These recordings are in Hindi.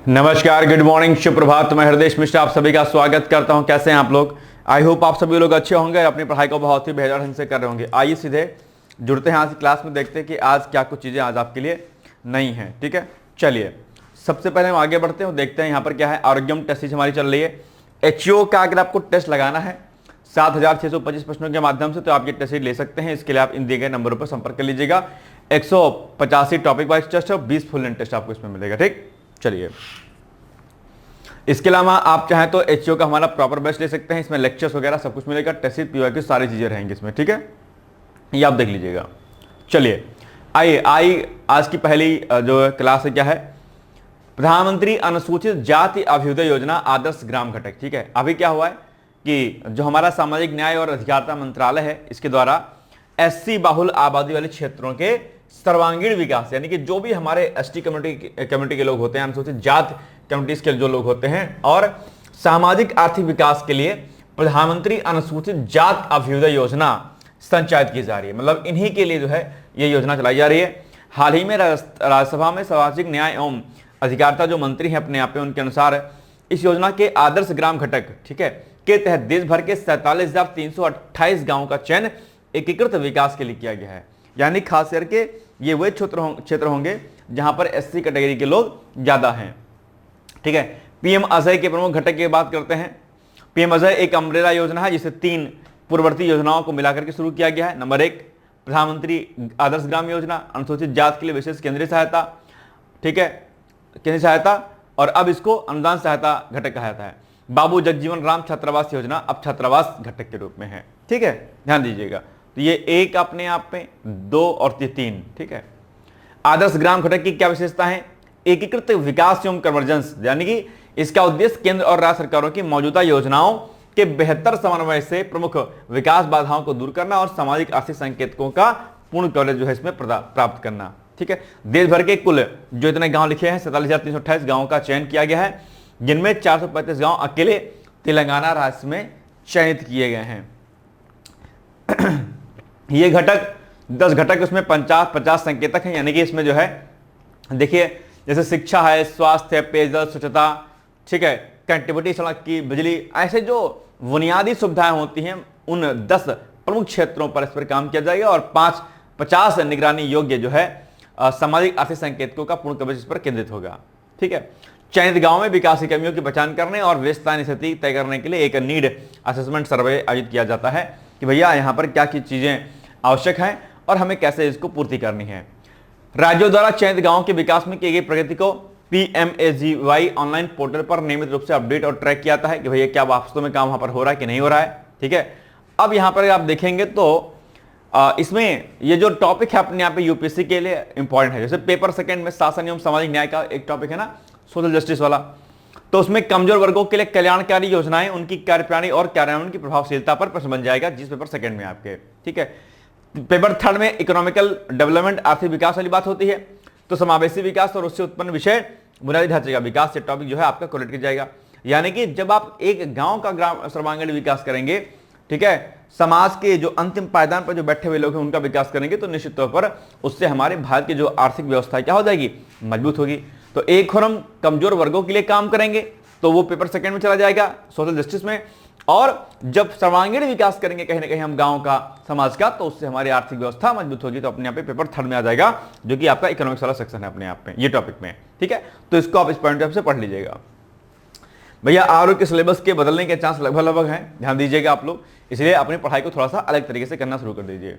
नमस्कार, गुड मॉर्निंग, शुभ प्रभात। मैं हृदय मिश्र आप सभी का स्वागत करता हूं। कैसे हैं आप लोग? आई होप आप सभी लोग अच्छे होंगे, अपनी पढ़ाई को बहुत ही बेहतर ढंग से कर रहे होंगे। आइए सीधे जुड़ते हैं आज की क्लास में, देखते हैं कि आज क्या कुछ चीज़ें आज आपके लिए नई हैं। ठीक है, चलिए सबसे पहले हम आगे बढ़ते हैं, देखते हैं यहाँ पर क्या है। आरोग्यम टेस्ट सीरीज हमारी चल रही है। HO का अगर आपको टेस्ट लगाना है 7625 प्रश्नों के माध्यम से, तो आप ये टेस्ट ले सकते हैं। इसके लिए आप इन दिए गए नंबरों पर संपर्क कर लीजिएगा। 185 टॉपिक वाइज टेस्ट और 20 फुल लेंथ टेस्ट आपको इसमें मिलेगा। ठीक, चलिए इसके अलावा आप चाहें तो HO का हमारा प्रॉपर बैच ले सकते हैं। इसमें लेक्चर्स वगैरह सब कुछ मिलेगा, टेस्ट PYQ सारी चीजें रहेंगी इसमें। ठीक है, ये आप देख लीजिएगा। चलिए आइए आज की पहली जो क्लास है क्या है, प्रधानमंत्री अनुसूचित जाति अभ्युदय योजना आदर्श ग्राम घटक। ठीक है, अभी क्या हुआ है कि जो हमारा सामाजिक न्याय और अधिकारिता मंत्रालय है, इसके द्वारा SC बहुल आबादी वाले क्षेत्रों के सर्वांगीण विकास, यानी कि जो भी हमारे ST कम्युनिटी के लोग होते हैं, अनुसूचित जाति कम्युनिटीज के जो लोग होते हैं, और सामाजिक आर्थिक विकास के लिए प्रधानमंत्री अनुसूचित जाति अभ्युदय योजना संचालित की जा रही है। मतलब इन्हीं के लिए जो है ये योजना चलाई जा रही है। हाल ही में राज्यसभा में सामाजिक न्याय एवं अधिकारिता जो मंत्री हैं अपने आप पे, उनके अनुसार इस योजना के आदर्श ग्राम घटक, ठीक है, के तहत देश भर के 47,328 गांवों का चयन एकीकृत विकास के लिए किया गया है। यानी खास करके ये वे क्षेत्र होंगे जहां पर SC कैटेगरी के लोग ज्यादा हैं। ठीक है, PM अजय के प्रमुख घटक की बात करते हैं। PM अजय एक अम्ब्रेला योजना है जिसे 3 पूर्ववर्ती योजनाओं को मिलाकर के शुरू किया गया है। नंबर 1 प्रधानमंत्री आदर्श ग्राम योजना, अनुसूचित जाति के लिए विशेष केंद्रीय सहायता। ठीक है, केंद्रीय सहायता, और अब इसको अनुदान सहायता घटक कहा जाता है। बाबू जगजीवन राम छात्रावास योजना अब छात्रावास घटक के रूप में है। ठीक है, ध्यान दीजिएगा। तो ये एक अपने आप में, 2 और 3। ठीक है, आदर्श ग्राम घटक की क्या विशेषता है? एकीकृत विकास एवं कन्वर्जेंस, यानी कि इसका उद्देश्य केंद्र और राज्य सरकारों की मौजूदा योजनाओं के बेहतर समन्वय से प्रमुख विकास बाधाओं को दूर करना और सामाजिक आर्थिक संकेतकों का पूर्ण कवरेज जो है इसमें प्राप्त करना। ठीक है, देश भर के कुल जो इतने गांव लिखे हैं 47,328 गांवों का चयन किया गया है, जिनमें 435 गांव अकेले तेलंगाना राज्य में चयनित किए गए हैं। ये घटक 10 घटक, उसमें 50 संकेतक हैं। यानी कि इसमें जो है देखिए, जैसे शिक्षा है, स्वास्थ्य है, पेयजल, स्वच्छता, ठीक है, कनेक्टिविटी, सड़क की, बिजली, ऐसे जो बुनियादी सुविधाएं होती हैं उन 10 प्रमुख क्षेत्रों पर इस पर काम किया जाएगा। और 50 निगरानी योग्य जो है सामाजिक आर्थिक संकेतकों का पूर्ण कवरेज इस पर केंद्रित होगा। ठीक है, चयनित गांव में विकास की कमियों की पहचान करने और व्यस्तता स्थिति तय करने के लिए एक नीड असेसमेंट सर्वे आयोजित किया जाता है कि भैया यहाँ पर क्या क्या चीजें आवश्यक हैं और हमें कैसे इसको पूर्ति करनी है। राज्यों द्वारा चयनित गांवों के विकास में की गई प्रगति को PMAGY ऑनलाइन पोर्टल पर नियमित रूप से अपडेट और ट्रैक किया जाता है कि भैया क्या वास्तव में काम वहां पर हो रहा है कि नहीं हो रहा है। ठीक है, अब यहां पर आप देखेंगे तो इसमें ये जो टॉपिक है अपने यहाँ पे UPSC के लिए इंपॉर्टेंट है। जैसे पेपर सेकंड में शासन एवं सामाजिक न्याय का एक टॉपिक है ना, सोशल जस्टिस वाला, तो उसमें कमजोर वर्गों के लिए कल्याणकारी योजनाएं, उनकी कार्यप्रणाली और कार्यान्वयन की प्रभावशीलता पर प्रश्न बन जाएगा, जिस पेपर सेकंड में आपके। ठीक है, पेपर थर्ड में इकोनॉमिकल डेवलपमेंट, आर्थिक विकास वाली बात होती है, तो समावेशी विकास और उससे उत्पन्न विषय बुनियादी ढांचे का विकास, ये टॉपिक जो है आपका कलेक्ट किया जाएगा। यानी कि जब आप एक गांव का ग्राम सर्वांगीण विकास करेंगे, ठीक है, समाज के जो अंतिम पायदान पर जो बैठे हुए लोग हैं उनका विकास करेंगे, तो निश्चित तौर पर उससे हमारे भारत की जो आर्थिक व्यवस्था क्या हो जाएगी, मजबूत होगी। तो एक और हम कमजोर वर्गों के लिए काम करेंगे तो वो पेपर सेकंड में चला जाएगा, सोशल जस्टिस में। और जब सर्वांगीण विकास करेंगे कहीं ना कहीं हम गांव का, समाज का, तो उससे हमारी आर्थिक व्यवस्था मजबूत होगी। तो अपने यहाँ पे पेपर थर्ड में आ जाएगा, जो कि आपका इकोनॉमिक्स वाला सेक्शन है अपने आप में, ये टॉपिक में। ठीक है, तो इसको आप इस पॉइंट ऑफ से पढ़ लीजिएगा। भैया आरोग्य के सिलेबस के बदलने के चांस लगभग हैं, ध्यान दीजिएगा आप लोग, इसलिए अपनी पढ़ाई को थोड़ा सा अलग तरीके से करना शुरू कर दीजिए।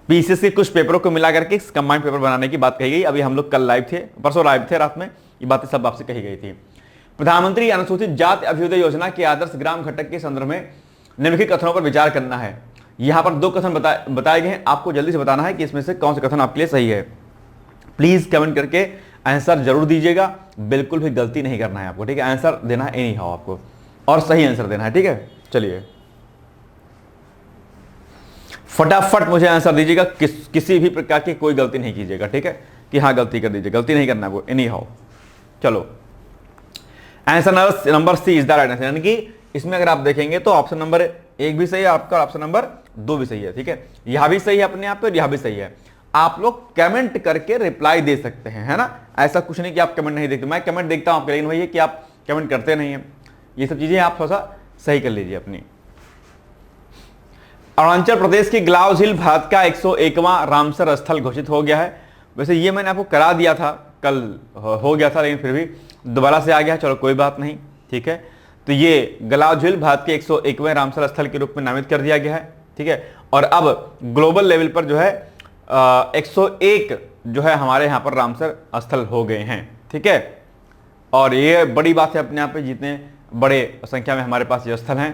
PCS के कुछ पेपरों को मिला करके कंबाइंड पेपर बनाने की बात कही गई। अभी हम लोग कल लाइव थे, परसों लाइव थे रात में, ये बातें सब आपसे कही गई थी। प्रधानमंत्री अनुसूचित जाति अभ्युदय योजना के आदर्श ग्राम घटक के संदर्भ में निम्नलिखित कथनों पर विचार करना है। यहां पर 2 कथन बताए गए हैं, आपको जल्दी से बताना है कि इसमें से कौन सा कथन आपके लिए सही है। प्लीज कमेंट करके आंसर जरूर दीजिएगा, बिल्कुल भी गलती नहीं करना है आपको। ठीक है, आंसर देना है एनी हाउ आपको, और सही आंसर देना है। ठीक है, चलिए फटाफट मुझे आंसर दीजिएगा, किसी भी प्रकार की कोई गलती नहीं कीजिएगा। ठीक है, कि हाँ गलती कर दीजिए, गलती नहीं करना है वो, एनी हाउ। चलो, answer number C is the right answer. यानी कि इसमें अगर आप देखेंगे तो ऑप्शन नंबर 1 भी सही है आपका, ऑप्शन नंबर 2 भी सही है। ठीक है, यह भी सही है अपने आप पे और यह भी सही है। आप लोग कमेंट करके रिप्लाई दे सकते हैं, है ना। ऐसा कुछ नहीं कि आप कमेंट नहीं देखते, मैं कमेंट देखता हूं आपके, लेकिन वही है कि आप कमेंट करते नहीं है। ये सब चीजें आप थोड़ा सा सही कर लीजिए अपनी। अरुणाचल प्रदेश की ग्लाव झील भारत का 101वां रामसर स्थल घोषित हो गया है। वैसे ये मैंने आपको करा दिया था, कल हो गया था, लेकिन फिर भी दोबारा से आ गया, चलो कोई बात नहीं, ठीक है। तो ये ग्लाव झील भारत के 101वें रामसर स्थल के रूप में नामित कर दिया गया है, ठीक है। और अब ग्लोबल लेवल पर जो है 101 जो है हमारे यहाँ पर रामसर स्थल हो गए हैं, ठीक है। और ये बड़ी बात है अपने आप पे, जितने बड़े संख्या में हमारे पास ये स्थल हैं।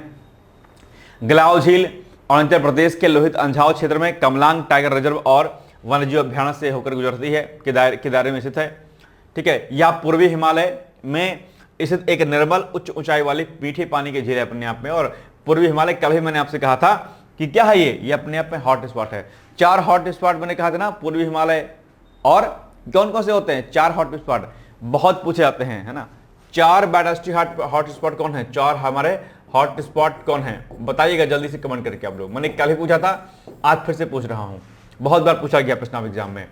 ग्लाव झील अरुणाचल प्रदेश के लोहित अंझाव क्षेत्र में कमलांग टाइगर रिजर्व और वन्यजीव अभ्यारण्य से होकर गुजरती है, के दायरे में स्थित है, ठीक है। यह पूर्वी हिमालय में स्थित एक निर्मल उच्च ऊंचाई वाली मीठे पानी की झील है अपने आप में। और पूर्वी हिमालय कल भी मैंने आपसे कहा था कि क्या है ये अपने आप में हॉट स्पॉट है। 4 हॉट स्पॉट मैंने कहा था ना, पूर्वी हिमालय, और कौन कौन से होते हैं 4 हॉट स्पॉट, बहुत पूछे जाते हैं, है ना। 4 बायोडायवर्सिटी हॉट स्पॉट कौन है, 4 हमारे हॉट स्पॉट कौन है, बताइएगा जल्दी से कमेंट करके आप लोग। मैंने कल ही पूछा था, आज फिर से पूछ रहा हूं, बहुत बार पूछा गया प्रश्न एग्जाम में,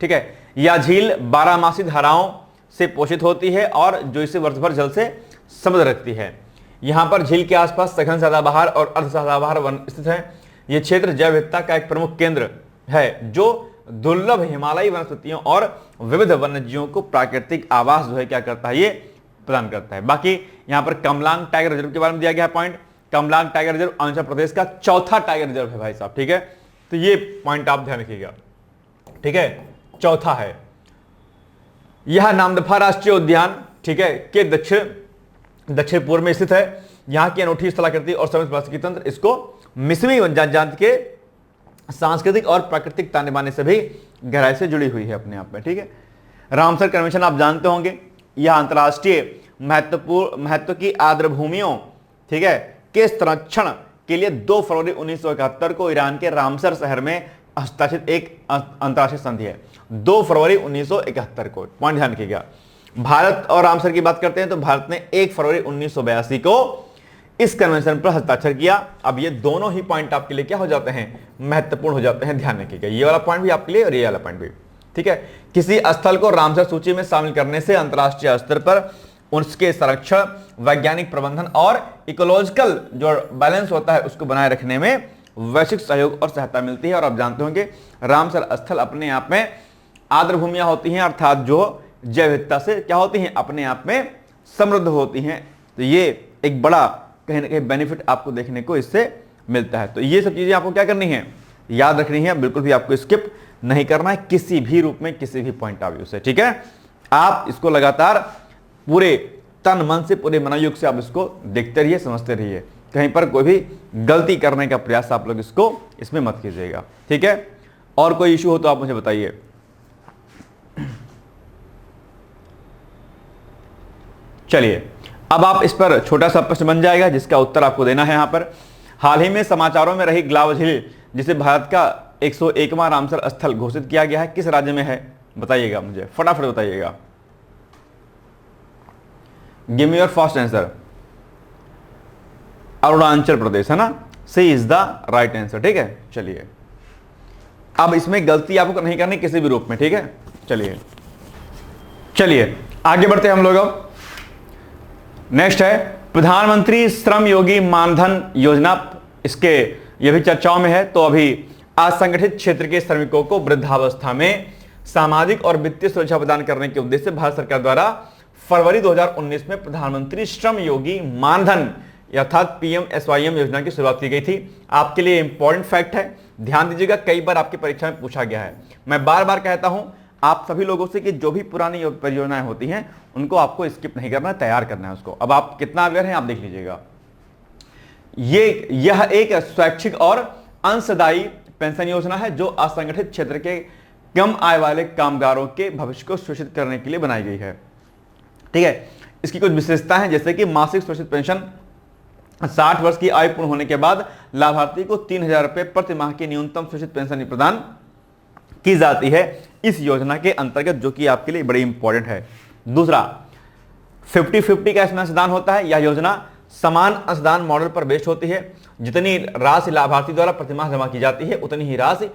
ठीक है। यह झील 12मासी धाराओं से पोषित होती है और जो इसे वर्ष भर जल से समृद्ध रखती है। यहां पर झील के आसपास सघन सदाबहार और अर्ध सदाबहार वन स्थित है। यह क्षेत्र जैव विविधता का एक प्रमुख केंद्र है, जो दुर्लभ हिमालयी वनस्पतियों और विविध वन्यजीवों को प्राकृतिक आवास जो है क्या करता है, ये प्रदान करता है। बाकी यहां पर कमलांग टाइगर रिजर्व के बारे में दिया गया है point. Kamlang tiger reserve Arunachal Pradesh का चौथा टाइगर रिजर्व है भाई साहब, ठीक है। तो ये पॉइंट आप ध्यान रखिएगा, ठीक है, चौथा है। यह नामदफा राष्ट्रीय उद्यान, ठीक है, के दक्षिण पूर्व में स्थित है। यहां की अनूठी स्थलाकृति और समृद्ध पारिस्थितिकी तंत्र इसको मिसमी जनजाति के सांस्कृतिक और प्राकृतिक ताने बाने से भी गहराई से जुड़ी हुई है अपने आप में, ठीक है। रामसर कन्वेंशन आप जानते होंगे, यह अंतर्राष्ट्रीय महत्व की आर्द्र भूमियों, ठीक है, के संरक्षण के लिए 2 फरवरी 1971 को ईरान के रामसर शहर में हस्ताक्षरित एक अंतर्राष्ट्रीय संधि है। 2 फरवरी 1971 को, पॉइंट ध्यान रखिएगा। भारत और रामसर की बात करते हैं तो भारत ने 1 फरवरी 1982 को इस कन्वेंशन पर हस्ताक्षर किया। अब ये दोनों ही पॉइंट आपके लिए क्या हो जाते हैं, महत्वपूर्ण हो जाते हैं, ध्यान रखिएगा। ये वाला पॉइंट भी आपके लिए और ये वाला पॉइंट भी, ठीक है। किसी स्थल को रामसर सूची में शामिल करने से अंतर्राष्ट्रीय स्तर पर उसके संरक्षण, वैज्ञानिक प्रबंधन और इकोलॉजिकल जो बैलेंस होता है उसको बनाए रखने में वैश्विक सहयोग और सहायता मिलती है। और आप जानते होंगे रामसर स्थल अपने आप में आर्द्र भूमियां होती हैं, अर्थात जो जैव विविधता से क्या होती हैं, अपने आप में समृद्ध होती हैं। तो ये एक बड़ा कहीं ना कहीं बेनिफिट आपको देखने को इससे मिलता है। तो ये सब चीजें आपको क्या करनी है, याद रखनी है, बिल्कुल भी आपको स्किप नहीं करना है किसी भी रूप में, किसी भी पॉइंट ऑफ व्यू से, ठीक है। आप इसको लगातार पूरे तन मन से, पूरे मनोयोग से आप इसको देखते रहिए, समझते रहिए, कहीं पर कोई भी गलती करने का प्रयास आप लोग इसमें मत कीजिएगा, ठीक है। और कोई इशू हो तो आप मुझे बताइए। चलिए, अब आप इस पर छोटा सा प्रश्न बन जाएगा जिसका उत्तर आपको देना है। यहां पर हाल ही में समाचारों में रही ग्लाव झील, जिसे भारत का 101वां रामसर स्थल घोषित किया गया है, किस राज्य में है बताइएगा मुझे, फटाफट बताइएगा। Give me your first answer. Arunachal Pradesh, है ना, C is the right answer, ठीक है। चलिए, अब इसमें गलती आपको नहीं करनी किसी भी रूप में, ठीक है। चलिए आगे बढ़ते हैं हम लोग। अब नेक्स्ट है प्रधानमंत्री श्रम योगी मानधन योजना, इसके ये भी चर्चाओं में है। तो अभी असंगठित क्षेत्र के श्रमिकों को वृद्धावस्था में सामाजिक और वित्तीय सुरक्षा प्रदान करने के उद्देश्य से भारत सरकार द्वारा फरवरी 2019 में प्रधानमंत्री श्रम योगी मानधन अर्थात PMSYM योजना की शुरुआत की गई थी। आपके लिए इंपॉर्टेंट फैक्ट है, ध्यान दीजिएगा, कई बार आपकी परीक्षा में पूछा गया है। मैं बार बार कहता हूं आप सभी लोगों से कि जो भी पुरानी परियोजनाएं होती हैं उनको आपको स्किप नहीं करना, तैयार करना है उसको। अब आप कितना अवेयर हैं आप देख लीजिएगा। यह एक स्वैच्छिक और अंशदायी पेंशन योजना है जो असंगठित क्षेत्र के कम आय वाले कामगारों के भविष्य को सुरक्षित करने के लिए बनाई गई है, ठीक है। इसकी कुछ विशेषताएं हैं, जैसे कि मासिक सुरक्षित पेंशन 60 वर्ष की आयु पूर्ण होने के बाद लाभार्थी को 3000 रुपए प्रति माह की न्यूनतम सुरक्षित पेंशन प्रदान की जाती है इस योजना के अंतर्गत, जो कि आपके लिए बड़ी इंपॉर्टेंट है। दूसरा, 50-50 का इसमें अंशदान होता है। यह योजना समान अंशदान मॉडल पर बेस्ड होती है। जितनी राशि लाभार्थी द्वारा प्रतिमाह जमा की जाती है उतनी ही राशि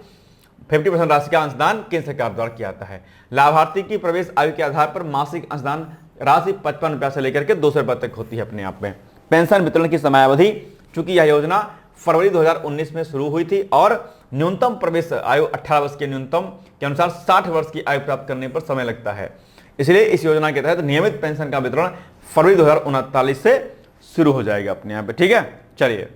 50% राशि का अंशदान केंद्र सरकार द्वारा किया जाता है। लाभार्थी की प्रवेश आयु के आधार पर मासिक अंशदान राशि 55 रुपया से लेकर के 200 रुपये तक होती है अपने आप में। पेंशन वितरण की समयावधि, चूंकि यह योजना फरवरी 2019 में शुरू हुई थी और न्यूनतम प्रवेश आयु 18 वर्ष के न्यूनतम के अनुसार 60 वर्ष की आयु प्राप्त करने पर समय लगता है। इसलिए इस योजना के तहत नियमित पेंशन का वितरण फरवरी 2039 से शुरू हो जाएगा अपने यहाँ पे। ठीक है, चलिए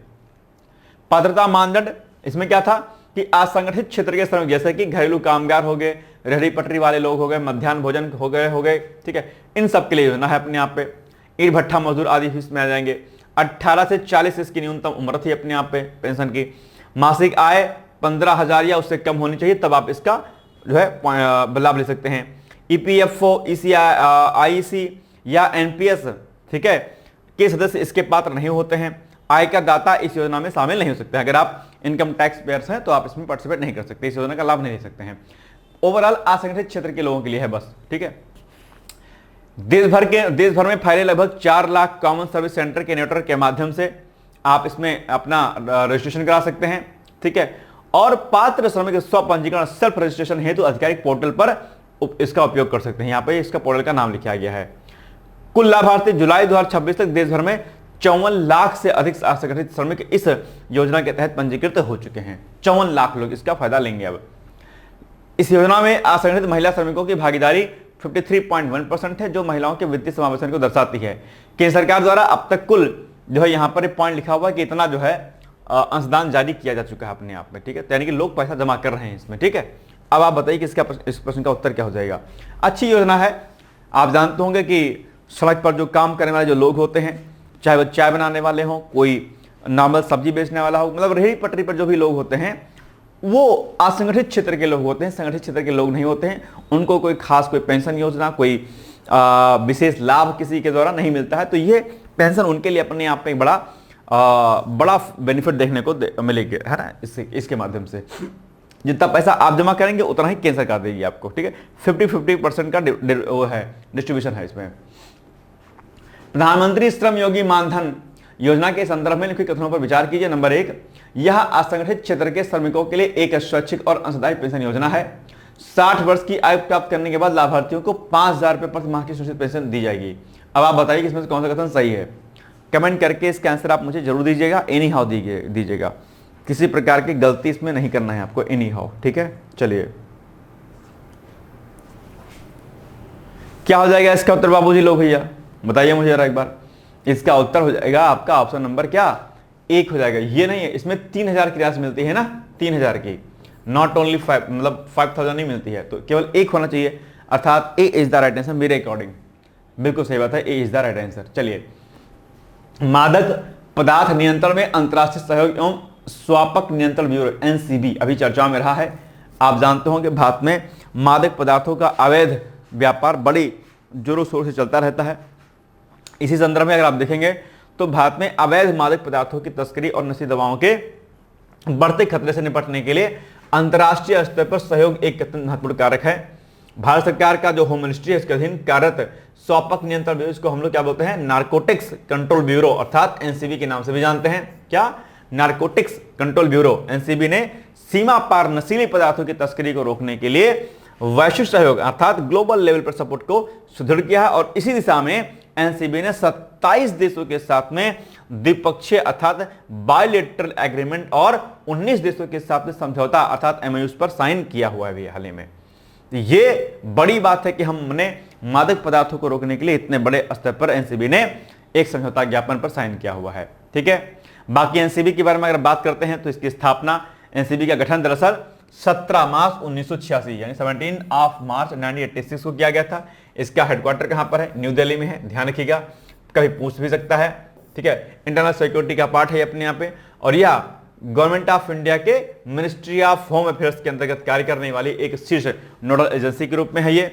पात्रता मानदंड इसमें क्या था कि असंगठित क्षेत्र के श्रमिक जैसे कि घरेलू कामगार हो गए, रेहड़ी पटरी वाले लोग हो गए, मध्याह्न भोजन हो गए, ठीक है, इन सब के लिए योजना है अपने यहाँ पे। ईंट भट्ठा मजदूर आदि इसमें आ जाएंगे। 18 से 40 इसकी न्यूनतम उम्र थी अपने आप पे पेंशन की। मासिक आय 15,000 या उससे कम होनी चाहिए, तब आप इसका जो है लाभ ले सकते हैं। EPFO, IEC या NPS, ठीक है, के सदस्य इसके पात्र नहीं होते हैं। आयकर दाता इस योजना में शामिल नहीं हो सकते हैं। अगर आप इनकम टैक्स पेयर्स हैं तो आप इसमें पार्टिसिपेट नहीं कर सकते, इस योजना का लाभ नहीं ले सकते हैं। ओवरऑल असंगठित क्षेत्र के लोगों के लिए है बस। ठीक है, देश भर में फैले लगभग 4 लाख कॉमन सर्विस सेंटर के नेटवर्क के माध्यम से आप इसमें अपना रजिस्ट्रेशन करा सकते हैं। ठीक है, और पात्र श्रमिक स्व पंजीकरण सेल्फ रजिस्ट्रेशन हेतु आधिकारिक पोर्टल पर इसका उपयोग कर सकते हैं। यहाँ पे इसका पोर्टल का नाम लिखा गया है। कुल लाभार्थी जुलाई 2026 तक देश भर में 54 लाख से अधिक असंगठित श्रमिक इस योजना के तहत पंजीकृत हो चुके हैं। 54 लाख लोग इसका फायदा लेंगे। अब इस योजना में असंगठित महिला श्रमिकों की भागीदारी 53.1% है, जो महिलाओं के वित्तीय समावेशन को दर्शाती है। केंद्र सरकार द्वारा अब तक कुल जो है यहाँ पर पॉइंट लिखा हुआ है कि इतना जो है अंशदान जारी किया जा चुका है अपने आप में। ठीक है, यानी कि लोग पैसा जमा कर रहे हैं इसमें। ठीक है, अब आप बताइए कि इस प्रश्न का उत्तर क्या हो जाएगा। अच्छी योजना है। आप जानते होंगे कि सड़क पर जो काम करने वाले जो लोग होते हैं, चाहे वो चाय बनाने वाले हों, कोई नॉर्मल सब्जी बेचने वाला हो, मतलब रेहड़ी पटरी पर जो भी लोग होते हैं वो असंगठित क्षेत्र के लोग होते हैं, संगठित क्षेत्र के लोग नहीं होते हैं। उनको कोई खास कोई पेंशन योजना, कोई विशेष लाभ किसी के द्वारा नहीं मिलता है। तो ये पेंशन उनके लिए अपने आप में बड़ा बेनिफिट देखने को मिलेगा, है ना। इसके माध्यम से जितना पैसा आप जमा करेंगे उतना ही केंद्र सरकार देगी आपको। ठीक है, 50-50% का वो है डिस्ट्रीब्यूशन है इसमें। प्रधानमंत्री श्रम योगी मानधन योजना के संदर्भ में लिखित कथनों पर विचार कीजिए। नंबर 1, यह असंगठित क्षेत्र के श्रमिकों के लिए एक स्वैच्छिक और अंशदायी पेंशन योजना है। 60 वर्ष की आयु प्राप्त करने के बाद लाभार्थियों को 5,000 रुपये प्रति माह की सुनिश्चित पेंशन दी जाएगी। अब आप बताइए कि इसमें से कौन सा कथन सही है। कमेंट करके इसका आंसर आप मुझे जरूर दीजिएगा। एनी हाउ दीजिएगा, किसी प्रकार की गलती इसमें नहीं करना है आपको, एनी हाउ। ठीक है, चलिए क्या हो जाएगा इसका उत्तर बाबूजी लोग भैया, बताइए मुझे जरा एक बार। इसका उत्तर हो जाएगा आपका ऑप्शन नंबर क्या 1 हो जाएगा। ये नहीं है, इसमें 3,000 की राशि मिलती है ना, 3,000 की, नॉट ओनली 5, मतलब 5,000 नहीं मिलती है, तो केवल 1 होना चाहिए, अर्थात ए इज द राइट आंसर मेरे अकॉर्डिंग। बिल्कुल सही बात है, ए इज द राइट आंसर। चलिए, मादक पदार्थ नियंत्रण में अंतर्राष्ट्रीय सहयोग एवं स्वापक नियंत्रण ब्यूरो NCB अभी चर्चा में रहा है। आप जानते हो कि भारत में मादक पदार्थों का अवैध व्यापार बड़ी जोरों शोर से चलता रहता है। इसी संदर्भ में अगर आप देखेंगे तो भारत में अवैध मादक पदार्थों की तस्करी और नशीली दवाओं के बढ़ते खतरे से निपटने के लिए अंतर्राष्ट्रीय स्तर पर सहयोग एक महत्वपूर्ण कारक है। भारत सरकार का जो होम मिनिस्ट्री है इसके अधीन कार्यरत स्वापक नियंत्रण ब्यूरो, इसको हम लोग क्या बोलते हैं, नारकोटिक्स कंट्रोल ब्यूरो अर्थात NCB के नाम से भी जानते हैं। क्या, नारकोटिक्स कंट्रोल ब्यूरो NCB ने सीमा पार नशीली पदार्थों की तस्करी को रोकने के लिए वैश्विक सहयोग अर्थात ग्लोबल लेवल पर सपोर्ट को सुदृढ़ किया है। और इसी दिशा में NCB ने 27 देशों के साथ में द्विपक्षीय अर्थात बायलैटरल एग्रीमेंट और 19 देशों के साथ में समझौता अर्थात MOUs पर साइन किया हुआ है भी हाल ही में। ये बड़ी बात है कि हमने मादक पदार्थों को रोकने के लिए इतने बड़े स्तर पर NCB ने एक समझौता ज्ञापन पर साइन किया हुआ है। ठीक है, बाकी NCB के बारे में अगर बात करते हैं तो इसकी स्थापना, NCB का गठन दरअसल 17 मार्च 1986 यानी 17 मार्च 1986 को किया गया था। इसका हेडक्वार्टर कहां पर है, न्यू दिल्ली में है, ध्यान रखिएगा, कभी पूछ भी सकता है। ठीक है, इंटरनल सिक्योरिटी का पार्ट है अपने यहाँ पे, और यह गवर्नमेंट ऑफ इंडिया के मिनिस्ट्री ऑफ होम अफेयर्स के अंतर्गत कार्य करने वाली एक शीर्ष नोडल एजेंसी के रूप में है ये।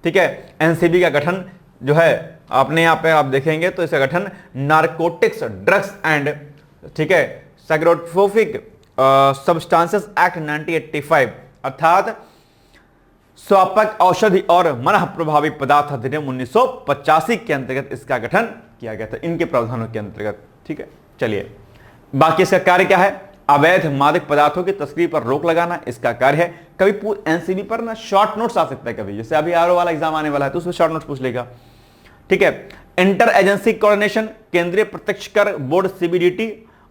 ठीक है, NCB का गठन जो है अपने यहाँ पे आप देखेंगे तो इसका गठन नारकोटिक्स ड्रग्स एंड, ठीक है, साइकोट्रोपिक सब्सटेंसेस एक्ट 1985 अर्थात स्वापक औषधि और मन प्रभावी पदार्थ अधिनियम 1985 के अंतर्गत इसका गठन किया गया था, इनके प्रावधानों के अंतर्गत। ठीक है, चलिए बाकी इसका कार्य क्या है अवैध मादक पदार्थों की तस्करी पर रोक लगाना इसका कार्य है। कभी एनसीबी पर ना शॉर्ट नोट्स आ सकता है, कभी जैसे अभी आरओ वाला एग्जाम आने वाला है तो उसमें शॉर्ट नोट्स पूछ लेगा। ठीक है, इंटर एजेंसी कोऑर्डिनेशन, केंद्रीय प्रत्यक्ष कर बोर्ड सीबीडीटी,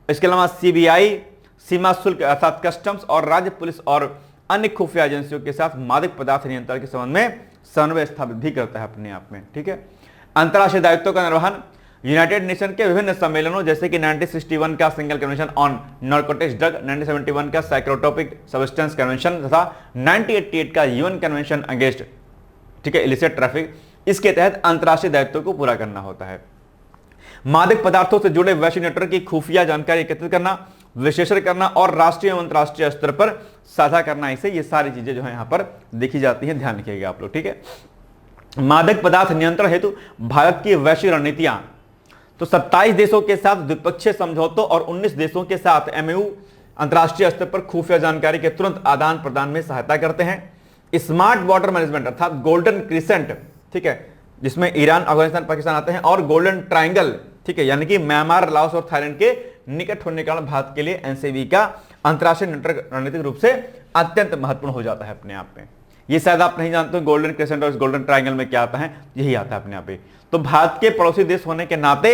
इसके अलावा सीबीआई, सीमा शुल्क अर्थात कस्टम्स और राज्य पुलिस और अन्य खुफिया एजेंसियों के साथ मादक पदार्थ नियंत्रण के संबंध में समन्वय स्थापित भी करता है अपने आप में। ठीक है, अंतर्राष्ट्रीय दायित्वों का निर्वहन, यूनाइटेड नेशन के विभिन्न सम्मेलनों जैसे कि 1961 का single convention on narcotics drug, 1971 का साइक्रोट्रोपिक सब्सटेंस कन्वेंशन तथा 1988 का यूएन कन्वेंशन अगेंस्ट, ठीक है, इलिसिट ट्रैफिक, इसके तहत अंतर्राष्ट्रीय दायित्वों को पूरा करना होता है। मादक पदार्थों से जुड़े वैश्विक नेटवर्क की खुफिया जानकारी एकत्रित करना, विश्लेषण करना और राष्ट्रीय एवं अंतर्राष्ट्रीय स्तर पर साझा करना, इसे ये सारी चीजें जो है यहां पर देखी जाती हैं, ध्यान रखिएगा आप लोग। ठीक है, मादक पदार्थ नियंत्रण हेतु भारत की वैश्विक रणनीतियां, तो 27 देशों के साथ द्विपक्षीय समझौतों और 19 देशों के साथ एमओयू अंतर्राष्ट्रीय स्तर पर खुफिया जानकारी के तुरंत आदान प्रदान में सहायता करते हैं। स्मार्ट बॉर्डर मैनेजमेंट अर्थात गोल्डन क्रिसेंट, ठीक है, जिसमें ईरान, अफगानिस्तान, पाकिस्तान आते हैं, और गोल्डन ट्रायंगल, ठीक है, यानी कि म्यांमार, लाओस और थाईलैंड के निकट होने के कारण भारत के लिए एनसीबी का अंतर्राष्ट्रीय नेटवर्क रणनीतिक रूप से अत्यंत महत्वपूर्ण हो जाता है अपने आप में। ये शायद आप नहीं जानते हो गोल्डन क्रिसेंट और गोल्डन ट्रायंगल में क्या आता है, यही आता है अपने आप ही। तो भारत के पड़ोसी देश होने के नाते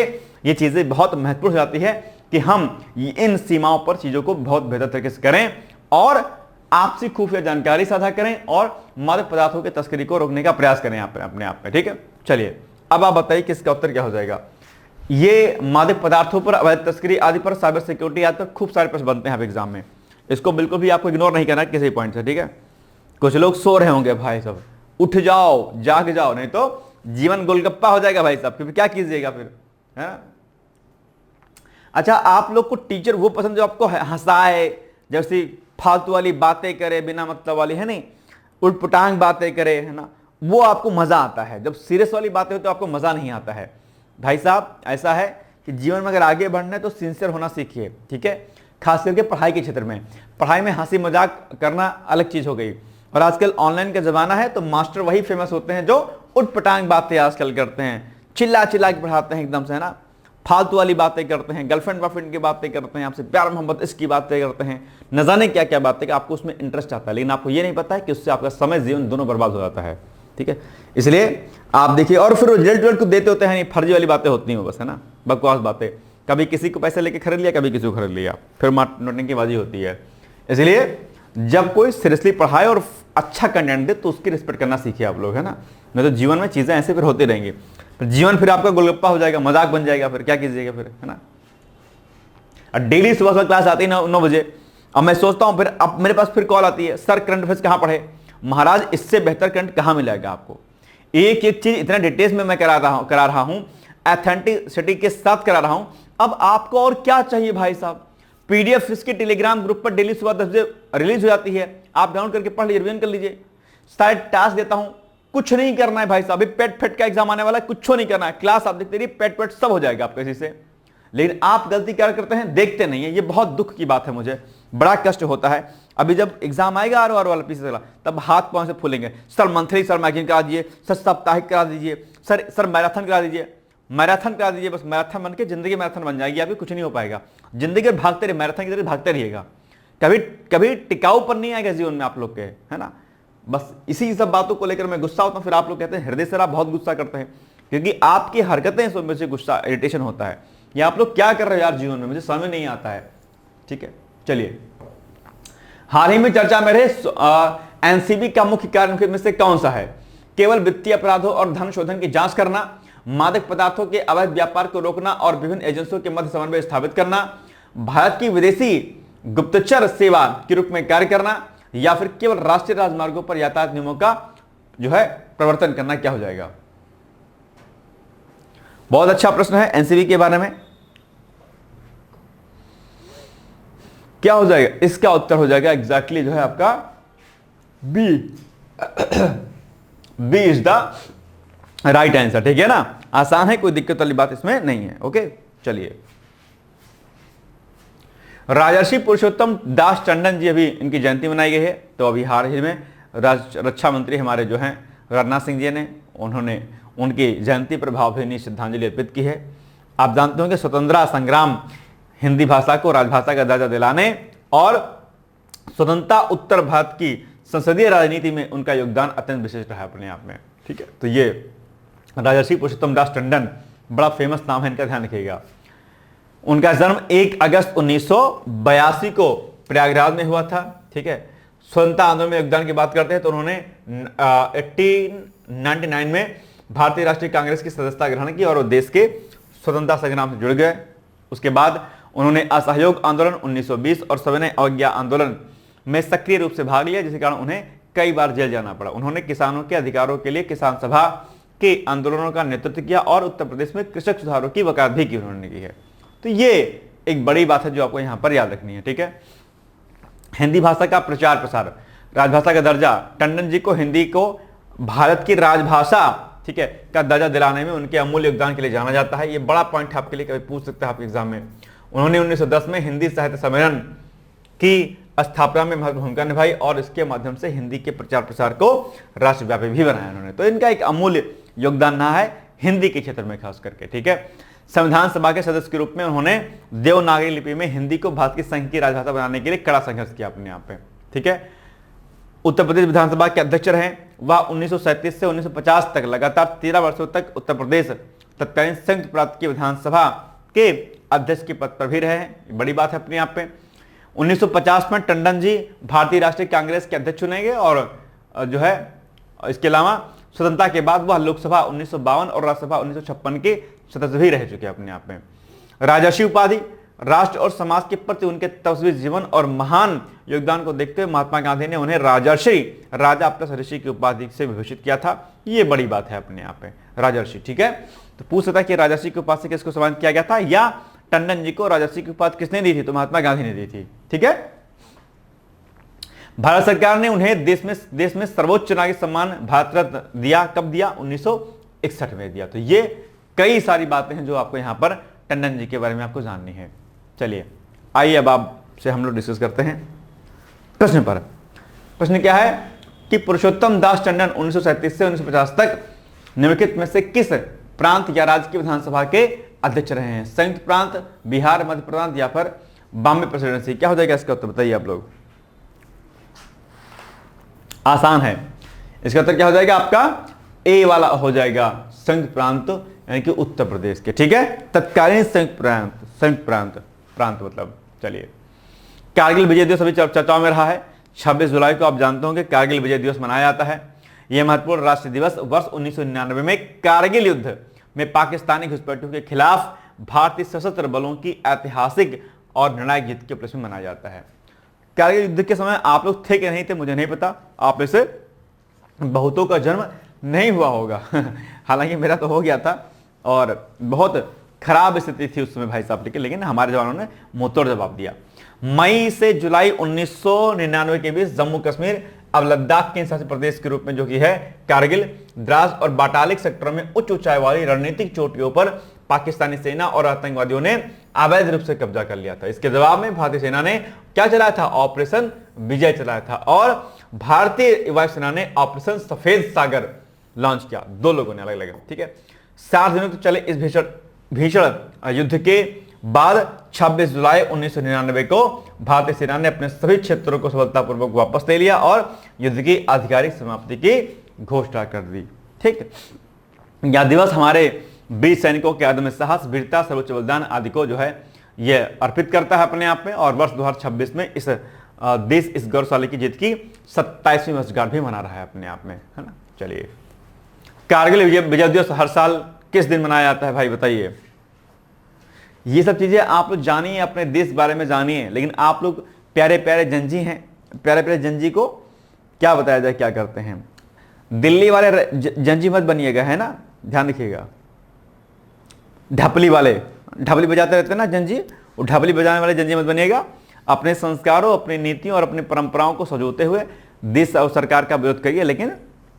ये चीजें बहुत महत्वपूर्ण हो जाती है कि हम इन सीमाओं पर चीजों को बहुत बेहतर तरीके से करें और आपसी खुफिया जानकारी साझा करें और मादक पदार्थों की तस्करी को रोकने का प्रयास करें अपने आप में। ठीक है, चलिए अब आप बताइए कि इसका उत्तर क्या हो जाएगा। ये मादक पदार्थों पर, अवैध तस्करी आदि पर, साइबर सिक्योरिटी आदि पर खूब सारे प्रश्न बनते हैं एग्जाम में, इसको बिल्कुल भी आपको इग्नोर नहीं करना है किसी पॉइंट से। ठीक है, कुछ लोग सो रहे होंगे, भाई साहब उठ जाओ, जाग जाओ, नहीं तो जीवन गोलगप्पा हो जाएगा भाई साहब, फिर क्या कीजिएगा फिर, है ना। अच्छा, आप लोग को टीचर वो पसंद जो आपको हंसाए, जैसे फालतू वाली बातें करे, बिना मतलब वाली, है नहीं, उठपटांग बातें करे, है ना, वो आपको मजा आता है। जब सीरियस वाली बातें हो तो आपको मजा नहीं आता है। भाई साहब ऐसा है कि जीवन में अगर आगे बढ़ना है तो सिंसियर होना सीखिए। ठीक है, खास करके पढ़ाई के क्षेत्र में। पढ़ाई में हंसी मजाक करना अलग चीज हो गई, और आजकल ऑनलाइन का जमाना है तो मास्टर वही फेमस होते हैं जो उठपटांग बातें आजकल करते हैं, चिल्ला चिल्ला के पढ़ाते हैं एकदम से, है ना, फालतू वाली बातें करते हैं, गर्लफ्रेंड बॉयफ्रेंड की बातें करते हैं, आपसे प्यार मोहब्बत इसकी बातें करते हैं, न जाने क्या क्या बातें, आपको उसमें इंटरेस्ट आता है, लेकिन आपको ये नहीं पता है कि उससे आपका समय जीवन दोनों बर्बाद हो जाता है। ठीक है, इसलिए आप देखिए, और फिर रिजल्ट को देते होते हैं, नहीं फर्जी वाली बातें होती हैं बस, है ना, बकवास बातें, कभी किसी को पैसे लेके खरीद लिया, कभी किसी को खरीद लिया, फिर नोटिंग की बाजी होती है। इसलिए जब कोई सीरियसली पढ़ाए और अच्छा कंटेंट दे तो उसकी रिस्पेक्ट करना सीखिए आप लोग, है ना, नहीं तो जीवन में चीजें ऐसे फिर होती रहेंगी, फिर जीवन फिर आपका गोलगप्पा हो जाएगा, मजाक बन जाएगा, फिर क्या कीजिएगा फिर, है ना। डेली सुबह सुबह क्लास आती है 9 बजे, अब मैं सोचता हूं, फिर अब मेरे पास फिर कॉल आती है, सर करंट अफेयर्स कहां पढ़े। महाराज इससे बेहतर करंट कहां मिलेगा आपको, एक एक चीज इतना डिटेल्स में मैं करा रहा हूं, ऑथेंटिसिटी के साथ करा रहा हूं। अब आपको और क्या चाहिए भाई साहब। पीडीएफ इसके टेलीग्राम ग्रुप पर डेली सुबह 10 बजे रिलीज हो जाती है, आप डाउनलोड करके पढ़ लीजिए, रिवीजन कर लीजिए। सारे टास्क देता हूं, कुछ नहीं करना है भाई साहब, अभी पेट फेट का एग्जाम आने वाला है, कुछ नहीं करना है, क्लास आप देखते रहिए, पेट पेट सब हो जाएगा आपके इसी से। लेकिन आप गलती क्या करते हैं, देखते नहीं है, ये बहुत दुख की बात है, मुझे बड़ा कष्ट होता है। अभी जब एग्जाम आएगा आर वाला पीछे चला, तब हाथ पांव से फूलेंगे, सर मंथली, सर मैगजीन करा दीजिए, सर साप्ताहिक करा दीजिए, सर मैराथन करा दीजिए, मैराथन करा दीजिए, बस मैराथन बन के जिंदगी मैराथन बन जाएगी आपकी, कुछ नहीं हो पाएगा। जिंदगी भागते रहिए, मैराथन की तरह भागते रहिएगा, कभी कभी टिकाऊपन नहीं आएगा जीवन में आप लोग के, है ना। बस इसी सब बातों को लेकर मैं गुस्सा होता हूं, फिर आप लोग कहते हैं हृदय सर आप बहुत गुस्सा करते हैं, क्योंकि आपकी हरकतें सुन मुझे गुस्सा, इरिटेशन होता है। ये आप लोग क्या कर रहे हो यार जीवन में, मुझे समझ नहीं आता है। ठीक है, चलिए, हाल ही में चर्चा में रहे एनसीबी का मुख्य कार्य में से कौन सा है। केवल वित्तीय अपराधों और धन शोधन की जांच करना, मादक पदार्थों के अवैध व्यापार को रोकना और विभिन्न एजेंसियों के मध्य समन्वय स्थापित करना, भारत की विदेशी गुप्तचर सेवा के रूप में कार्य करना, या फिर केवल राष्ट्रीय राजमार्गों पर यातायात नियमों का जो है प्रवर्तन करना, क्या हो जाएगा। बहुत अच्छा प्रश्न है एनसीबी के बारे में, क्या हो जाएगा, इसका उत्तर हो जाएगा एग्जैक्टली जो है आपका B. B is the right answer. ठीक है ना, आसान है, कोई दिक्कत वाली बात इसमें नहीं है। ओके, चलिए, राजर्षि पुरुषोत्तम दास टंडन जी, अभी इनकी जयंती मनाई गई है, तो अभी हाल ही में रक्षा मंत्री हमारे जो हैं राजनाथ सिंह जी ने, उन्होंने उनकी जयंती पर भावभीनी श्रद्धांजलि अर्पित की है। आप जानते होंगे स्वतंत्रता संग्राम, हिंदी भाषा को राजभाषा का दर्जा दिलाने और स्वतंत्रता उत्तर भारत की संसदीय राजनीति में उनका योगदान अत्यंत विशेष रहा अपने आप में। ठीक है, तो ये राजर्षि पुरुषोत्तम दास टंडन बड़ा फेमस नाम है इनका, ध्यान रखिएगा। उनका जन्म 1 अगस्त 1982 को प्रयागराज में हुआ था। ठीक है, स्वतंत्रता आंदोलन में योगदान की बात करते हैं तो उन्होंने 1899 में भारतीय राष्ट्रीय कांग्रेस की सदस्यता ग्रहण की और वो देश के स्वतंत्रता संग्राम से जुड़ गए। उसके बाद उन्होंने असहयोग आंदोलन 1920 और सविनय अवज्ञा आंदोलन में सक्रिय रूप से भाग लिया, जिसके कारण उन्हें कई बार जेल जाना पड़ा। उन्होंने किसानों के अधिकारों के लिए किसान सभा के आंदोलनों का नेतृत्व किया और उत्तर प्रदेश में कृषक सुधारों की वकालत भी की उन्होंने की है। तो ये एक बड़ी बात है जो आपको यहां पर याद रखनी है। ठीक है, हिंदी भाषा का प्रचार प्रसार, राजभाषा का दर्जा, टंडन जी को हिंदी को भारत की राजभाषा, ठीक है, का दर्जा दिलाने में उनके अमूल्य योगदान के लिए जाना जाता है। ये बड़ा पॉइंट आपके लिए कभी पूछ सकते हैं आपके एग्जाम में। उन्होंने 1910 में हिंदी साहित्य सम्मेलन की स्थापना में महत्वपूर्ण भूमिका निभाई और इसके माध्यम से हिंदी के प्रचार प्रसार को राष्ट्रव्यापी भी बनाया उन्होंने। तो इनका एक अमूल्य योगदान रहा है हिंदी के क्षेत्र में खास करके। ठीक है, संविधान सभा के सदस्य के रूप में उन्होंने देवनागरी लिपि में हिंदी को भारत की संघ की राजभाषा बनाने के लिए कड़ा संघर्ष किया अपने आप पे। ठीक है, उत्तर प्रदेश विधानसभा के अध्यक्ष रहे। वह 1937 से 1950 तक लगातार 13 वर्षों तक उत्तर प्रदेश तत्कालीन संयुक्त प्रांत की विधानसभा के अध्यक्ष के पद पर भी रहे। बड़ी बात है अपने आप पे। 1950 में टंडन जी भारतीय राष्ट्रीय कांग्रेस के अध्यक्ष चुने गए और जो है इसके अलावा स्वतंत्रता के बाद वह लोकसभा 1952 और राज्यसभा 1956 के सदस्य भी रह चुके अपने आप में। राजर्षि उपाधि, राष्ट्र और समाज के प्रति उनके तपस्वी जीवन और महान योगदान को देखते हुए महात्मा गांधी ने उन्हें राजर्षि, राजा प्लस ऋषि की उपाधि से विभूषित किया था। ये बड़ी बात है अपने आप में, राजर्षि। ठीक है, तो पूछ सकता है कि राजर्षि की उपाधि से किसको सम्मानित किया गया था, या टंडन जी को राजर्षि की उपाधि किसने दी थी, तो महात्मा गांधी ने दी थी। ठीक है, भारत सरकार ने उन्हें देश में सर्वोच्च नागरिक सम्मान भारत रत्न दिया। कब दिया, 1961 में दिया। तो ये कई सारी बातें हैं जो आपको यहां पर टंडन जी के बारे में आपको जाननी है। चलिए आइए अब आपसे हम लोग डिस्कस करते हैं प्रश्न पर। प्रश्न क्या है कि पुरुषोत्तम दास टंडन 1937 से 1950 तक निम्नलिखित में से किस प्रांत या राज्य की विधानसभा के अध्यक्ष रहे हैं। संयुक्त प्रांत, बिहार, मध्य प्रदेश या फिर बॉम्बे प्रेसिडेंसी। क्या हो जाएगा इसका उत्तर, बताइए आप लोग। आसान है, इसका उत्तर क्या हो जाएगा आपका, ए वाला हो जाएगा, संयुक्त प्रांत यानी कि उत्तर प्रदेश के। ठीक है, तत्कालीन संयुक्त प्रांत मतलब। चलिए, कारगिल विजय दिवस अभी चर्चा में रहा है। 26 जुलाई को आप जानते होंगे कारगिल विजय दिवस मनाया जाता है। यह महत्वपूर्ण राष्ट्रीय दिवस वर्ष 1999 में कारगिल युद्ध में पाकिस्तानी घुसपैठियों के खिलाफ भारतीय सशस्त्र बलों की ऐतिहासिक और निर्णायक जीत के उपलक्ष्य में मनाया जाता है। कारगिल युद्ध के समय आप लोग थे कि नहीं थे मुझे नहीं पता, आप में से बहुतों का जन्म नहीं हुआ होगा हालांकि मेरा तो हो गया था और बहुत खराब स्थिति थी उस समय भाई साहब, लेकिन हमारे जवानों ने मुंहतोड़ जवाब दिया। मई से जुलाई 1999 के बीच जम्मू कश्मीर अब लद्दाख के शासित प्रदेश के रूप में जो कि है कारगिल, द्रास और बाटालिक सेक्टरों में उच्च ऊंचाई वाली रणनीतिक चोटियों पर पाकिस्तानी सेना और आतंकवादियों ने अवैध रूप से कब्जा कर लिया था। इसके जवाब में भारतीय सेना ने क्या चलाया था, ऑपरेशन विजय चलाया था और भारतीय वायुसेना ने ऑपरेशन सफेद सागर लॉन्च किया। दो लोगों ने अलग अलग। ठीक है, 7 दिनों तक चले इस भीषण युद्ध के बाद 26 जुलाई 1999 को भारतीय सेना ने अपने सभी क्षेत्रों को सफलतापूर्वक वापस ले लिया और युद्ध की आधिकारिक समाप्ति की घोषणा कर दी। ठीक, यह दिवस हमारे वीर सैनिकों के अदम्य साहस, वीरता, सर्वोच्च बलिदान आदि को जो है ये अर्पित करता है अपने आप में। और वर्ष 2026 में इस देश इस गौरवशाली की जीत की 27वीं वर्षगांठ भी मना रहा है अपने आप में, है ना। चलिए, कारगिल विजय दिवस हर साल किस दिन मनाया जाता है भाई बताइए। ये सब चीजें आप लोग जानिए, अपने देश बारे में जानिए, लेकिन आप लोग प्यारे प्यारे जंजी हैं, प्यारे प्यारे जंजी को क्या बताया जाए क्या करते हैं। दिल्ली वाले जंजी मत बनिएगा, है ना, ध्यान रखिएगा। ढपली वाले ढपली बजाते रहते हैं ना जंजी, वो ढपली बजाने वाले जंजी मत बनिएगा। अपने संस्कारों, अपनी नीतियों और अपनी परंपराओं को सजोते हुए देश और सरकार का विरोध करिए, लेकिन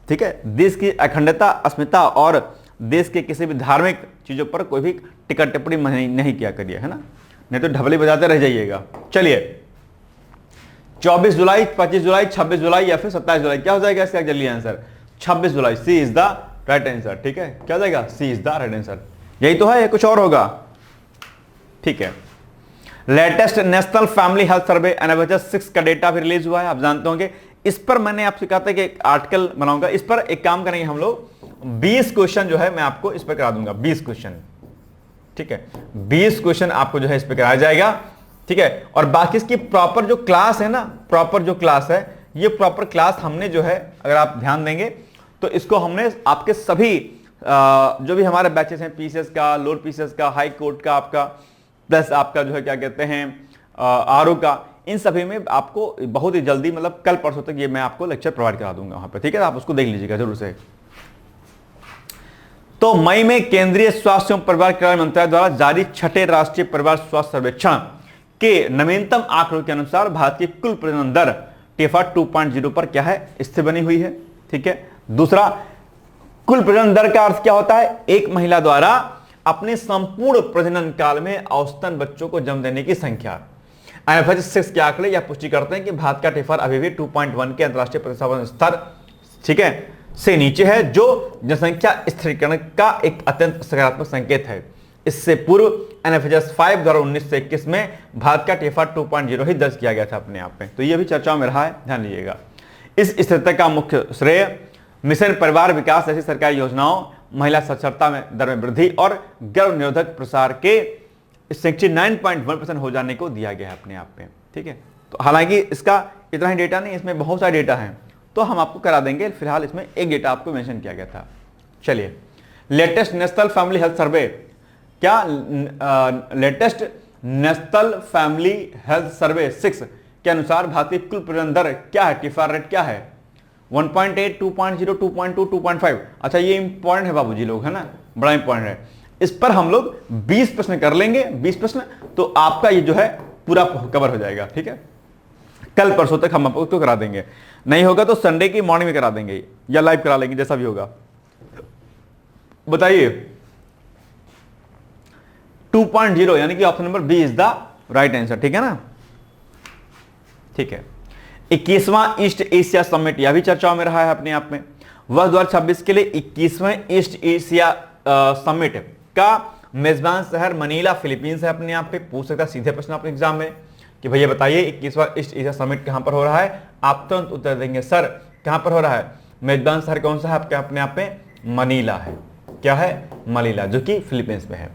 ठीक है, देश की अखंडता, अस्मिता और देश के किसी भी धार्मिक चीजों पर कोई भी टिक्का टिप्पणी नहीं किया करिए, है ना, नहीं तो ढपली बजाते रह जाइएगा। चलिए, 24 जुलाई, 25 जुलाई, 26 जुलाई या फिर 27 जुलाई, क्या हो जाएगा इसका जल्दी आंसर, 26 जुलाई। C is the right answer. ठीक है, क्या हो जाएगा, C is the right answer. यही तो है, कुछ और होगा। ठीक है, latest national family health survey NFHS 6 का डेटा भी रिलीज हुआ है, आप जानते होंगे। इस पर मैंने आपसे कहा था कि एक आर्टिकल बनाऊंगा, इस पर एक काम करेंगे हम लोग, 20 क्वेश्चन जो है मैं आपको इस पर करा दूंगा, 20 क्वेश्चन, ठीक है, 20 क्वेश्चन आपको जो है इस पर कराया जाएगा, ठीक है। और बाकी इसकी प्रॉपर जो क्लास है ना, प्रॉपर जो क्लास है, ये प्रॉपर क्लास हमने जो है, अगर आप ध्यान देंगे तो इसको हमने आपके सभी जो भी हमारे बैचेस हैं, पीसीएस का, लोअर पीसीएस का, हाई कोर्ट का आपका, प्लस आपका जो है क्या कहते हैं आरओ का, इन सभी में आपको बहुत ही जल्दी, मतलब कल परसों तक ये मैं आपको लेक्चर प्रोवाइड करा दूंगा वहां पे, ठीक है। आप उसको देख लीजिएगा जरूर से। तो मई में केंद्रीय स्वास्थ्य एवं परिवार कल्याण मंत्रालय द्वारा जारी छठे राष्ट्रीय परिवार स्वास्थ्य सर्वेक्षण के नवीनतम आंकड़ों के अनुसार भारत की कुल प्रजनन दर टेफा 2.0 पर क्या है, स्थिर बनी हुई है, ठीक है। दूसरा, कुल प्रजनन दर का अर्थ क्या होता है, एक महिला द्वारा अपने संपूर्ण प्रजनन काल में औसतन बच्चों को जन्म देने की संख्या। एनएफएचएस 6 के आंकड़े यह पुष्टि करते हैं कि भारत का टेफर अभी भी 2.1 के अंतरराष्ट्रीय प्रतिस्थापन स्तर, ठीक है, से नीचे है, जो जनसंख्या स्थिरीकरण का एक अत्यंत सकारात्मक संकेत है। इससे पूर्व एनएफएचएस 5 द्वारा 19 से 21 में भारत का टेफर 2.0 ही दर्ज किया गया था अपने आप में, तो यह भी चर्चाओं में रहा है, ध्यान लीजिएगा। इस स्थिरता का मुख्य श्रेय मिशन परिवार विकास जैसी सरकारी योजनाओं, महिला साक्षरता में दर में वृद्धि और गर्भ निरोधक प्रसार के 69.1% हो जाने को दिया गया है अपने आप में, ठीक है। तो हालांकि इसका इतना ही डेटा नहीं, इसमें बहुत सारा डेटा है, तो हम आपको करा देंगे। फिलहाल इसमें एक डेटा आपको मेंशन किया गया था। चलिए, latest national family health survey, क्या latest national family health survey 6 के अनुसार भारतीय कुल प्रजनन दर क्या है, टिफार रेट क्या है, 1.8, 2.0, 2.2, 2.5। अच्छा, ये इंपॉर्टेंट है बाबूजी लोग, है ना, बड़ा इंपॉर्टेंट है। इस पर हम लोग 20 प्रश्न कर लेंगे, 20 प्रश्न, तो आपका ये जो है पूरा कवर हो जाएगा, ठीक है। कल परसों तक हम आपको करा देंगे, नहीं होगा तो संडे की मॉर्निंग में करा देंगे या लाइव करा लेंगे, जैसा भी होगा। बताइए, 2.0 यानी कि option number B is the right answer, ठीक है ना, ठीक है। 21वां ईस्ट एशिया समिट, यह भी चर्चाओं में रहा है अपने आप में। वर्ष 2026 के लिए 21वें ईस्ट एशिया समिट का मेजबान शहर मनीला फिलीपींस है अपने आप पे। पूछ सकता है सीधे प्रश्न अपने एग्जाम में कि भैया बताइए 21वां ईस्ट एशिया समिट कहां पर हो रहा है, आप तुरंत उत्तर देंगे सर कहां पर हो रहा है, मेजबान शहर कौन सा है आपके अपने आप में, मनीला है। क्या है, मनीला, जो कि फिलीपींस में है।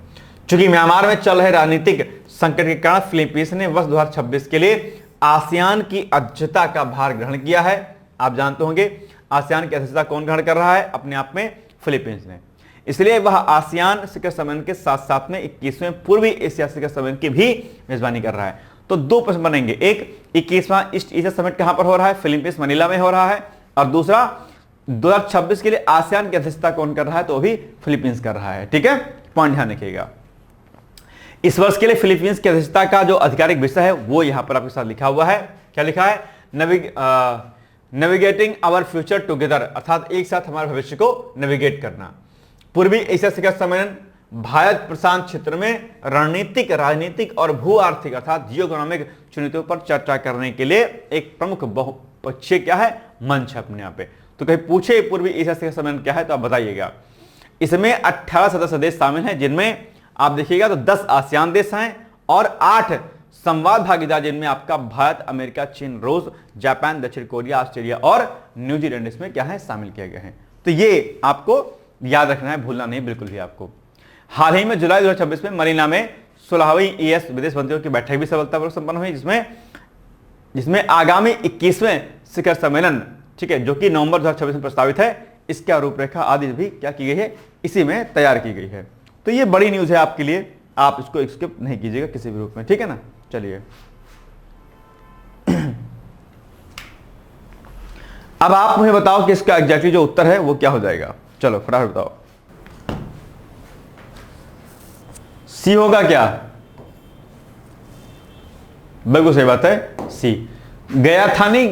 चूंकि म्यांमार में चल रहे राजनीतिक संकट के कारण फिलीपींस ने वर्ष 2026 के लिए आसियान की अध्यक्षता का भार ग्रहण किया है। आप जानते होंगे आसियान की अध्यक्षता कौन ग्रहण कर रहा है, अपने आप में फिलीपींस ने, इसलिए वह आसियान शिखर सम्मेलन के साथ साथ में 21वें पूर्वी एशिया शिखर सम्मेलन की भी मेजबानी कर रहा है। तो दो प्रश्न बनेंगे, एक 21वां ईस्ट एशिया समिट कहां पर हो रहा है, फिलीपींस मनीला में हो रहा है, और दूसरा 2026 के लिए आसियान की अध्यक्षता कौन कर रहा है, तो भी फिलीपींस कर रहा है, ठीक है, पॉइंट ध्यान रखिएगा। इस वर्ष के लिए फिलीपींस की अध्यक्षता का जो आधिकारिक विषय है वो यहां पर आपके साथ लिखा हुआ है। क्या लिखा है, नेविगेटिंग आवर फ्यूचर टुगेदर, अर्थात एक साथ हमारे भविष्य को नेविगेट करना। पूर्वी एशिया शिखर सम्मेलन भारत प्रशांत क्षेत्र में रणनीतिक, राजनीतिक और भू आर्थिक अर्थात जियोइकोनॉमिक चुनौतियों पर चर्चा करने के लिए एक प्रमुख बहुपक्षीय क्या है, मंच है अपने यहाँ पे। तो कहीं पूछे पूर्वी एशिया शिखर सम्मेलन क्या है तो आप बताइएगा। इसमें 18 सदस्य देश शामिल हैं, जिनमें आप देखिएगा तो 10 आसियान देश हैं और 8 संवाद भागीदार, जिनमें आपका भारत, अमेरिका, चीन, रूस, जापान, दक्षिण कोरिया, ऑस्ट्रेलिया और न्यूजीलैंड इसमें क्या है, शामिल किए गए हैं। तो ये आपको याद रखना है, भूलना नहीं बिल्कुल भी आपको। हाल ही में जुलाई 2026 में मनीला में 16वीं ईएस विदेश मंत्रियों की बैठक भी सफलतापूर्वक संपन्न हुई, जिसमें आगामी 21वें शिखर सम्मेलन, ठीक है, जो कि नवंबर 2026 में प्रस्तावित है, इसका रूपरेखा आदि भी क्या की गई है, इसी में तैयार की गई है। तो ये बड़ी न्यूज है आपके लिए, आप इसको स्किप नहीं कीजिएगा किसी भी रूप में, ठीक है ना। चलिए अब आप मुझे बताओ कि इसका एग्जैक्टली जो उत्तर है वो क्या हो जाएगा। चलो फटाफट बताओ, सी होगा क्या, बिल्कुल सही बात है, सी। गया था नहीं,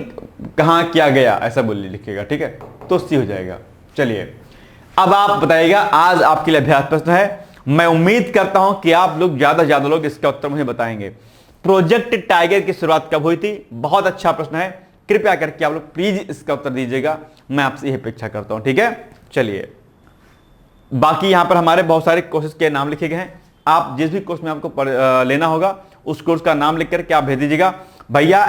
कहां क्या गया, ऐसा बोल लिखिएगा, ठीक है, तो सी हो जाएगा। चलिए अब आप बताइएगा, आज आपके लिए अभ्यास प्रश्न है। मैं उम्मीद करता हूं कि आप लोग ज्यादा से ज्यादा लोग इसका उत्तर मुझे बताएंगे। प्रोजेक्ट टाइगर की शुरुआत कब हुई थी, बहुत अच्छा प्रश्न है, कृपया करके आप लोग प्लीज इसका उत्तर दीजिएगा, मैं आपसे यही अपेक्षा करता हूं, ठीक है। चलिए बाकी यहां पर हमारे बहुत सारे कोर्सेज के नाम लिखे गए हैं, आप जिस भी कोर्स में आपको लेना होगा उस कोर्स का नाम लिख करके आप भेज दीजिएगा। भैया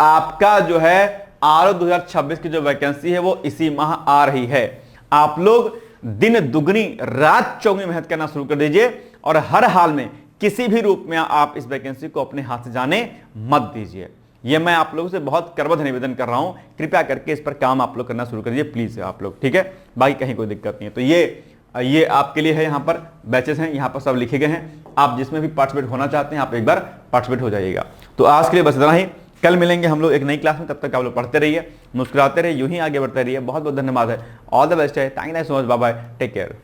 आपका जो है आरओ 2026 की जो वैकेंसी है वो इसी माह आ रही है। आप लोग दिन दुगनी रात चौगुनी मेहनत करना शुरू कर दीजिए और हर हाल में किसी भी रूप में आप इस वैकेंसी को अपने हाथ से जाने मत दीजिए। यह मैं आप लोगों से बहुत करबद्ध निवेदन कर रहा हूं, कृपया करके इस पर काम आप लोग करना शुरू करिए प्लीज आप लोग, ठीक है। बाकी कहीं कोई दिक्कत नहीं है। तो ये आपके लिए है, यहां पर बैचेस हैं, यहां पर सब लिखे गए हैं। आप जिसमें भी पार्टिसिपेट होना चाहते हैं आप एक बार पार्टिसिपेट हो जाइएगा। तो आज के लिए बस इतना ही, कल मिलेंगे हम लोग एक नई क्लास में। तब तक आप लोग पढ़ते रहिए, मुस्कुराते रहिए, यूं ही आगे बढ़ते रहिए। बहुत बहुत धन्यवाद है, ऑल द बेस्ट है, thank you so much, bye bye, take care.